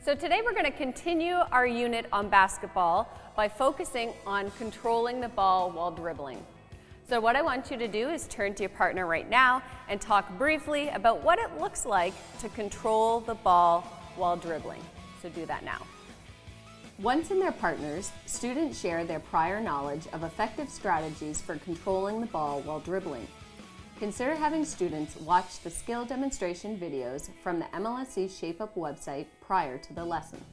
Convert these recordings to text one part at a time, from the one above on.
So today we're going to continue our unit on basketball by focusing on controlling the ball while dribbling. So what I want you to do is turn to your partner right now and talk briefly about what it looks like to control the ball while dribbling. So do that now. Once in their partners, students share their prior knowledge of effective strategies for controlling the ball while dribbling. Consider having students watch the skill demonstration videos from the MLSE ShapeUp website prior to the lesson.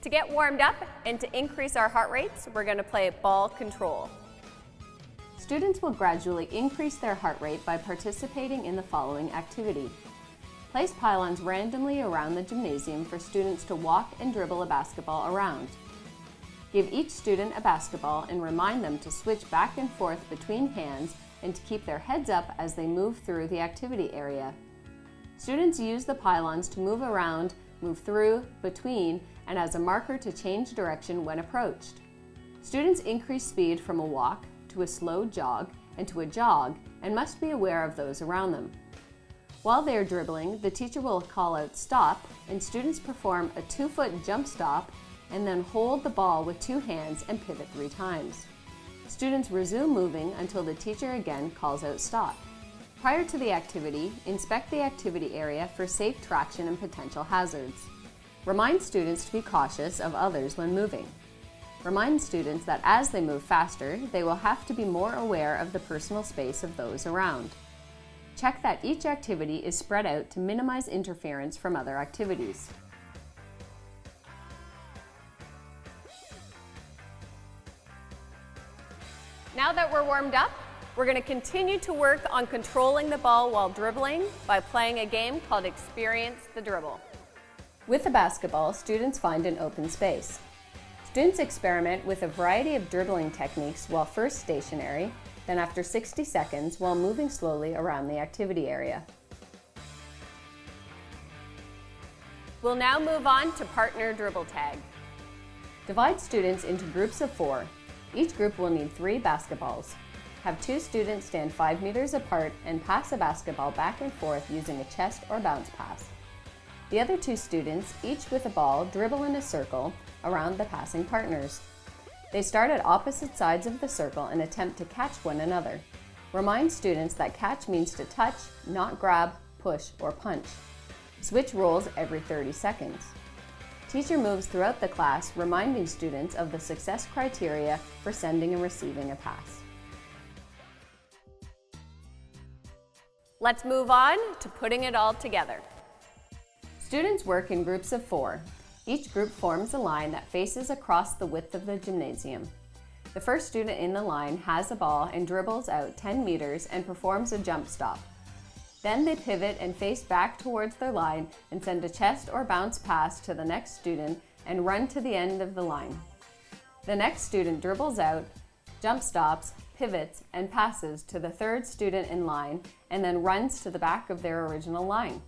To get warmed up and to increase our heart rates, we're going to play ball control. Students will gradually increase their heart rate by participating in the following activity. Place pylons randomly around the gymnasium for students to walk and dribble a basketball around. Give each student a basketball and remind them to switch back and forth between hands and to keep their heads up as they move through the activity area. Students use the pylons to move around, move through, between, and as a marker to change direction when approached. Students increase speed from a walk to a slow jog and to a jog and must be aware of those around them. While they are dribbling, the teacher will call out stop and students perform a 2-foot jump stop and then hold the ball with 2 hands and pivot 3 times. Students resume moving until the teacher again calls out stop. Prior to the activity, inspect the activity area for safe traction and potential hazards. Remind students to be cautious of others when moving. Remind students that as they move faster, they will have to be more aware of the personal space of those around. Check that each activity is spread out to minimize interference from other activities. Now that we're warmed up, we're going to continue to work on controlling the ball while dribbling by playing a game called Experience the Dribble. With the basketball, students find an open space. Students experiment with a variety of dribbling techniques while first stationary, then after 60 seconds while moving slowly around the activity area. We'll now move on to partner dribble tag. Divide students into groups of 4. Each group will need 3 basketballs. Have 2 students stand 5 meters apart and pass a basketball back and forth using a chest or bounce pass. The other 2 students, each with a ball, dribble in a circle around the passing partners. They start at opposite sides of the circle and attempt to catch one another. Remind students that catch means to touch, not grab, push, or punch. Switch roles every 30 seconds. Teacher moves throughout the class, reminding students of the success criteria for sending and receiving a pass. Let's move on to putting it all together. Students work in groups of 4. Each group forms a line that faces across the width of the gymnasium. The first student in the line has a ball and dribbles out 10 meters and performs a jump stop. Then they pivot and face back towards their line and send a chest or bounce pass to the next student and run to the end of the line. The next student dribbles out, jump stops, pivots, and passes to the third student in line and then runs to the back of their original line.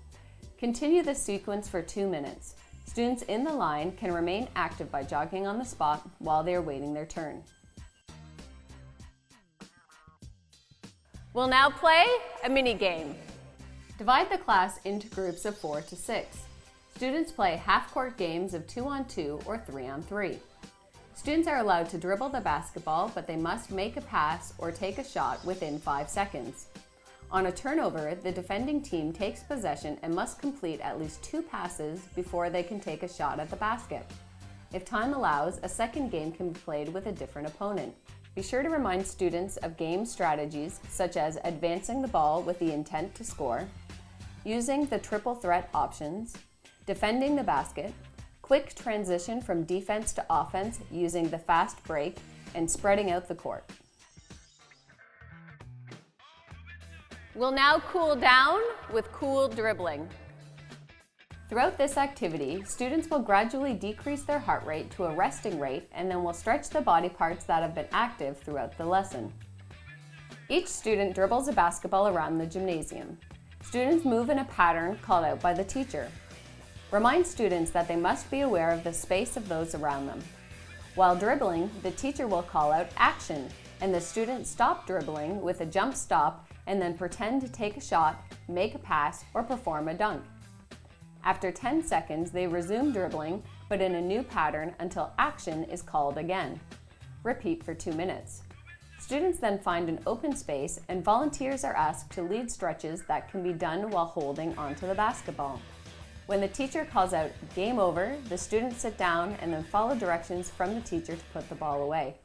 Continue this sequence for 2 minutes. Students in the line can remain active by jogging on the spot while they are waiting their turn. We'll now play a mini game. Divide the class into groups of 4 to 6. Students play half-court games of 2-on-2 or 3-on-3. Students are allowed to dribble the basketball, but they must make a pass or take a shot within 5 seconds. On a turnover, the defending team takes possession and must complete at least 2 passes before they can take a shot at the basket. If time allows, a second game can be played with a different opponent. Be sure to remind students of game strategies such as advancing the ball with the intent to score, using the triple threat options, defending the basket, quick transition from defense to offense using the fast break, and spreading out the court. We'll now cool down with cool dribbling. Throughout this activity, students will gradually decrease their heart rate to a resting rate and then will stretch the body parts that have been active throughout the lesson. Each student dribbles a basketball around the gymnasium. Students move in a pattern called out by the teacher. Remind students that they must be aware of the space of those around them. While dribbling, the teacher will call out action, and the students stop dribbling with a jump stop and then pretend to take a shot, make a pass, or perform a dunk. After 10 seconds, they resume dribbling, but in a new pattern until action is called again. Repeat for 2 minutes. Students then find an open space and volunteers are asked to lead stretches that can be done while holding onto the basketball. When the teacher calls out "Game over," the students sit down and then follow directions from the teacher to put the ball away.